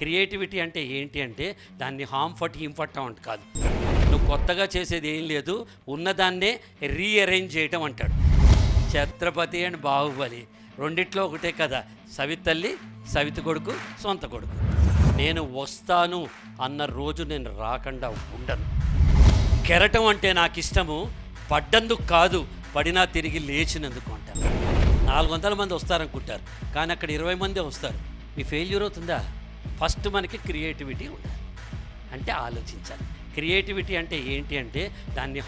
Creativity అంటే ఏంటి అంటే దాన్ని హింఫట్ అంటే కాదు. నువ్వు కొత్తగా చేసేది ఏం లేదు, ఉన్నదాన్నే రీఅరేంజ్ చేయటం అంటాడు. ఛత్రపతి అండ్ బాహుబలి రెండిట్లో ఒకటే కదా, సవితల్లి సవితి కొడుకు సొంత కొడుకు. నేను వస్తాను అన్న రోజు నేను రాకుండా ఉండను. కెరటం అంటే నాకు ఇష్టము, పడ్డందుకు కాదు, పడినా తిరిగి లేచినందుకు అంటారు. 400 మంది వస్తారనుకుంటారు, కానీ అక్కడ 20 మందే వస్తారు. మీ ఫెయిల్యూర్ అవుతుందా? ఫస్ట్ మనకి క్రియేటివిటీ ఉండాలి, అంటే ఆలోచించాలి. క్రియేటివిటీ అంటే ఏంటి అంటే దాన్ని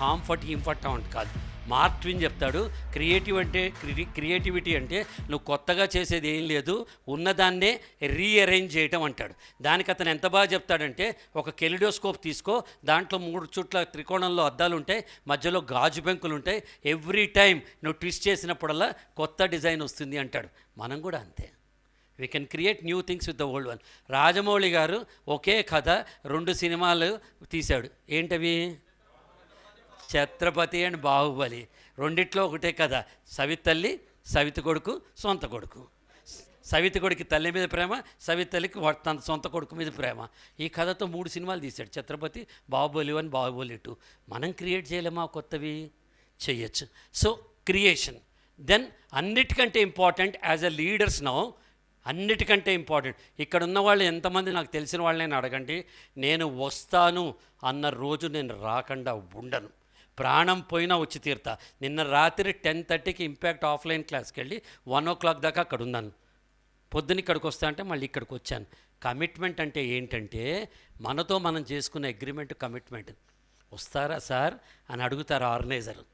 హింఫట్ అంటే కాదు. మార్క్ ట్విన్ చెప్తాడు, క్రియేటివిటీ అంటే నువ్వు కొత్తగా చేసేది ఏం లేదు, ఉన్నదాన్నే రీఅరేంజ్ చేయటం అంటాడు. దానికి అతను ఎంత బాగా చెప్తాడంటే, ఒక కెలిడోస్కోప్ తీసుకో, దాంట్లో 3 చుట్ల త్రికోణంలో అద్దాలు ఉంటాయి, మధ్యలో గాజు బెంకులు ఉంటాయి, ఎవ్రీ టైం నువ్వు ట్విస్ట్ చేసినప్పుడల్లా కొత్త డిజైన్ వస్తుంది అంటాడు. మనం కూడా అంతే, we can create new things with the old one. Rajamouli గారు ఒకే కథ 2 సినిమాలు తీశాడు. ఏంటవి? ఛత్రపతి అండ్ బాహుబలి రెండిట్లో ఒకటే కదా, సవితల్లి సవితి కొడుకు సొంత కొడుకు. సవితి కొడుకు తల్లి మీద ప్రేమ, సవితి తల్లికి తన సొంత కొడుకు మీద ప్రేమ. ఈ కథతో 3 సినిమాలు తీశాడు, ఛత్రపతి, బాహుబలి 1, బాహుబలి 2. మనం క్రియేట్ చేయలేమా? కొత్తవి చేయొచ్చు. So creation. దెన్ అన్నిటికంటే important as a leaders now, అన్నిటికంటే ఇంపార్టెంట్, ఇక్కడ ఉన్న వాళ్ళు ఎంతమంది నాకు తెలిసిన వాళ్ళని అడగండి, నేను వస్తాను అన్న రోజు నేను రాకుండా ఉండను. ప్రాణం పోయినా వచ్చి తీరుతా. నిన్న రాత్రి 10:30కి ఇంపాక్ట్ ఆఫ్లైన్ క్లాస్కి వెళ్ళి 1 o'clock దాకా అక్కడ ఉన్నాను. పొద్దున్న ఇక్కడికి వస్తా అంటే మళ్ళీ ఇక్కడికి వచ్చాను. కమిట్మెంట్ అంటే ఏంటంటే మనతో మనం చేసుకున్న అగ్రిమెంట్ కమిట్మెంట్. వస్తారా సార్ అని అడుగుతారు ఆర్గనైజర్.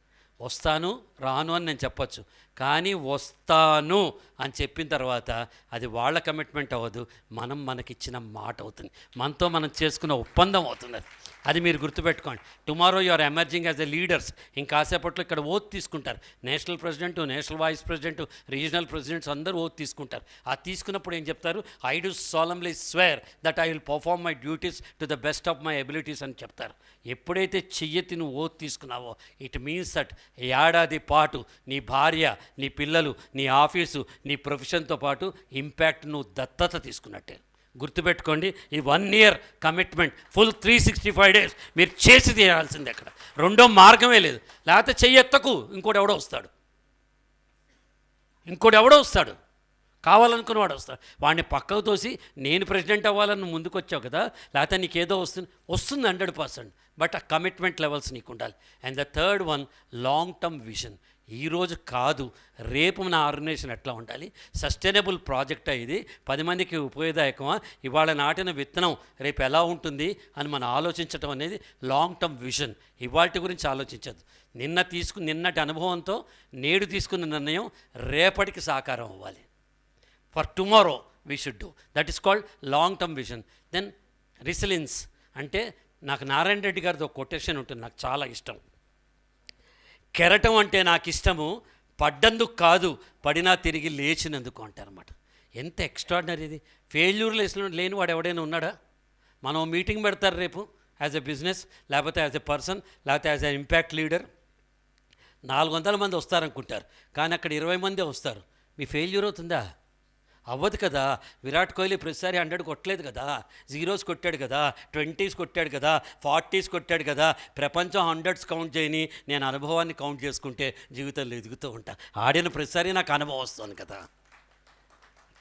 వస్తాను రాను అని నేను చెప్పచ్చు, కానీ వస్తాను అని చెప్పిన తర్వాత అది వాళ్ళ కమిట్మెంట్ అవ్వదు, మనకిచ్చిన మాట అవుతుంది, మనతో మనం చేసుకున్న ఒప్పందం అవుతుంది. అది మీరు గుర్తుపెట్టుకోండి. Tomorrow you are emerging as a leaders. ఇంకాసేపట్లో ఇక్కడ ఓత్ తీసుకుంటారు. National president, national vice president, regional presidents అందరూ ఓత్ తీసుకుంటారు. ఆ తీసుకున్నప్పుడు ఏం చెప్తారు? I do solemnly swear that I will perform my duties to the best of my abilities అని చెప్తారు. ఎప్పుడైతే చెయ్యెత్తి నువ్వు ఓత్ తీసుకున్నావో ఇట్ మీన్స్ దట్ ఏడాది పాటు నీ భార్య, నీ పిల్లలు, నీ ఆఫీసు, నీ ప్రొఫెషన్తో పాటు ఇంపాక్ట్ నువ్వు దత్తత తీసుకున్నట్టే. గుర్తుపెట్టుకోండి, ఈ 1 year కమిట్మెంట్, ఫుల్ 365 days మీరు చేసి తీరాల్సిందే. అక్కడ రెండో మార్గమే లేదు. లేకపోతే చెయ్యెత్తకు ఇంకోటి ఎవడో వస్తాడు, కావాలనుకున్నవాడు వస్తాడు. వాడిని పక్కకు తోసి నేను ప్రెసిడెంట్ అవ్వాలని ముందుకు వచ్చావు కదా, లేకపోతే నీకేదో వస్తుంది 100%. బట్ ఆ కమిట్మెంట్ లెవెల్స్ నీకు ఉండాలి. And the third one, long term vision. ఈరోజు కాదు, రేపు మన ఆర్గనైజేషన్ ఎట్లా ఉండాలి, సస్టైనబుల్ ప్రాజెక్టా ఇది, 10 మందికి ఉపయోగదాయకమా, ఇవాళ నాటిన విత్తనం రేపు ఎలా ఉంటుంది అని మనం ఆలోచించడం అనేది లాంగ్ టర్మ్ విజన్. ఇవాటి గురించి ఆలోచించదు. నిన్నటి అనుభవంతో నేడు తీసుకున్న నిర్ణయం రేపటికి సాకారం అవ్వాలి. For tomorrow we should do. That is called long term vision. Then resilience అంటే, నాకు నారాయణ రెడ్డి గారిది ఒక కొటేషన్ ఉంటుంది, నాకు చాలా ఇష్టం. కెరటం అంటే నాకు ఇష్టము, పడ్డందుకు కాదు, పడినా తిరిగి లేచినందుకు అంటారన్నమాట. ఎంత ఎక్స్ట్రాడినరీ ఇది. ఫెయిల్యూర్ లేని వాడు ఎవడైనా ఉన్నాడా? మనం మీటింగ్ పెడతారు రేపు యాజ్ ఎ బిజినెస్, లేకపోతే యాజ్ ఎ పర్సన్, లేకపోతే యాజ్ ఎ ఇంపాక్ట్ లీడర్. 400 మంది వస్తారనుకుంటారు, కానీ అక్కడ 20 మందే వస్తారు. మీ ఫెయిల్యూర్ అవుతుందా? అవ్వదు కదా. విరాట్ కోహ్లీ ప్రతిసారి 100 కొట్టలేదు కదా, 0s కొట్టాడు కదా, 20s కొట్టాడు కదా, 40s కొట్టాడు కదా. ప్రపంచం 100s కౌంట్ చేయని, నేను అనుభవాన్ని కౌంట్ చేసుకుంటే జీవితంలో ఎదుగుతూ ఉంటా. ఆడిన ప్రతిసారి నాకు అనుభవం వస్తుంది కదా.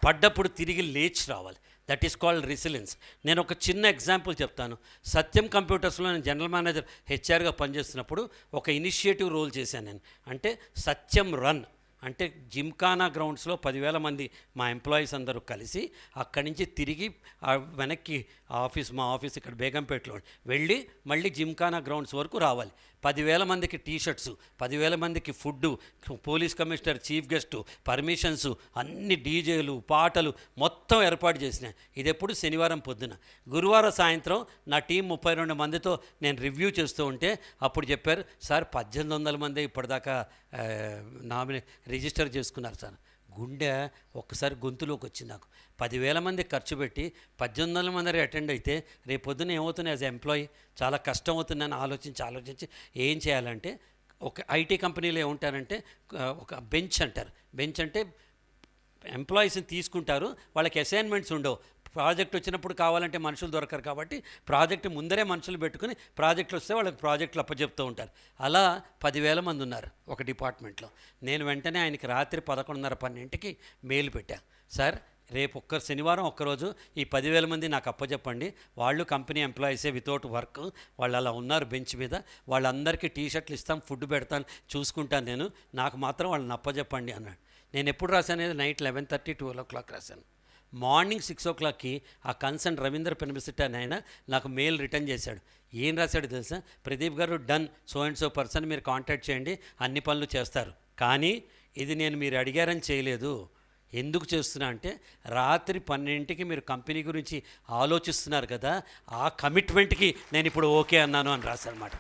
పడ్డప్పుడు తిరిగి లేచి రావాలి. That is called resilience. నేను ఒక చిన్న ఎగ్జాంపుల్ చెప్తాను. సత్యం కంప్యూటర్స్లో నేను జనరల్ మేనేజర్ హెచ్ఆర్గా పనిచేస్తున్నప్పుడు ఒక ఇనిషియేటివ్ రోల్ చేశాను నేను. అంటే సత్యం రన్ అంటే జిమ్ఖానా గ్రౌండ్స్లో 10,000 మంది మా ఎంప్లాయీస్ అందరూ కలిసి అక్కడి నుంచి తిరిగి వెనక్కి మా ఆఫీస్ ఇక్కడ బేగంపేటలో వెళ్ళి మళ్ళీ జిమ్ఖానా గ్రౌండ్స్ వరకు రావాలి. 10,000 మందికి టీషర్ట్స్, 10,000 మందికి food, police commissioner, chief guest, permissions, అన్ని డీజేలు, పాటలు మొత్తం ఏర్పాటు చేసినాయి. ఇది ఎప్పుడు శనివారం పొద్దున. గురువారం సాయంత్రం నా టీం 32 మందితో నేను రివ్యూ చేస్తూ ఉంటే అప్పుడు చెప్పారు, సార్ 1,800 మంది ఇప్పటిదాకా రిజిస్టర్ చేసుకున్నారు సార్. గుండె ఒక్కసారి గొంతులోకి వచ్చింది నాకు. 10,000 మంది ఖర్చు పెట్టి 1,800 మంది అటెండ్ అయితే రేపు పొద్దున్న ఏమవుతుంది? యాజ్ ఎంప్లాయీ చాలా కష్టం అవుతుందని ఆలోచించి ఏం చేయాలంటే, ఒక ఐటీ కంపెనీలో ఏముంటారంటే ఒక బెంచ్ అంటారు. బెంచ్ అంటే ఎంప్లాయీస్ని తీసుకుంటారు, వాళ్ళకి అసైన్మెంట్స్ ఉండవు. ప్రాజెక్ట్ వచ్చినప్పుడు కావాలంటే మనుషులు దొరకరు కాబట్టి ప్రాజెక్ట్ ముందరే మనుషులు పెట్టుకుని ప్రాజెక్టులు వస్తే వాళ్ళకి ప్రాజెక్టులు అప్పచెప్తూ ఉంటారు. అలా 10,000 మంది ఉన్నారు ఒక డిపార్ట్మెంట్లో. నేను వెంటనే ఆయనకి రాత్రి 11:30-12కి మెయిల్ పెట్టా, సార్ రేపు శనివారం ఒక్కరోజు ఈ 10,000 మంది నాకు అప్పచెప్పండి. వాళ్ళు కంపెనీ ఎంప్లాయీసే వితౌట్ వర్క్, వాళ్ళు అలా ఉన్నారు బెంచ్ మీద, వాళ్ళందరికీ టీషర్ట్లు ఇస్తాం, ఫుడ్ పెడతాను, చూసుకుంటాను నేను, నాకు మాత్రం వాళ్ళని అప్పచెప్పండి అన్నాడు. నేను ఎప్పుడు రాశాను అనేది నైట్ 11:30-12 రాశాను. మార్నింగ్ 6 ఆ కన్సర్న్ రవీంద్ర పెనిమిసిట్ అని ఆయన నాకు మెయిల్ రిటర్న్ చేశాడు. ఏం రాశాడు తెలుసా? ప్రదీప్ గారు done, so and so person మీరు కాంటాక్ట్ చేయండి, అన్ని పనులు చేస్తారు, కానీ ఇది నేను మీరు అడిగారని చేయలేదు. ఎందుకు చేస్తున్నా అంటే రాత్రి 12కి మీరు కంపెనీ గురించి ఆలోచిస్తున్నారు కదా, ఆ కమిట్మెంట్కి నేను ఇప్పుడు ఓకే అన్నాను అని రాశారన్నమాట.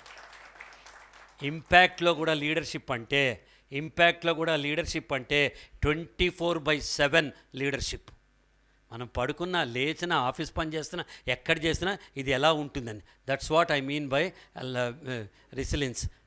ఇంపాక్ట్లో కూడా లీడర్షిప్ అంటే 24/7 లీడర్షిప్. మనం పడుకున్నా, లేచినా, ఆఫీస్ పని చేస్తున్నా, ఎక్కడ చేసినా ఇది ఎలా ఉంటుందని. That's what I mean by resilience.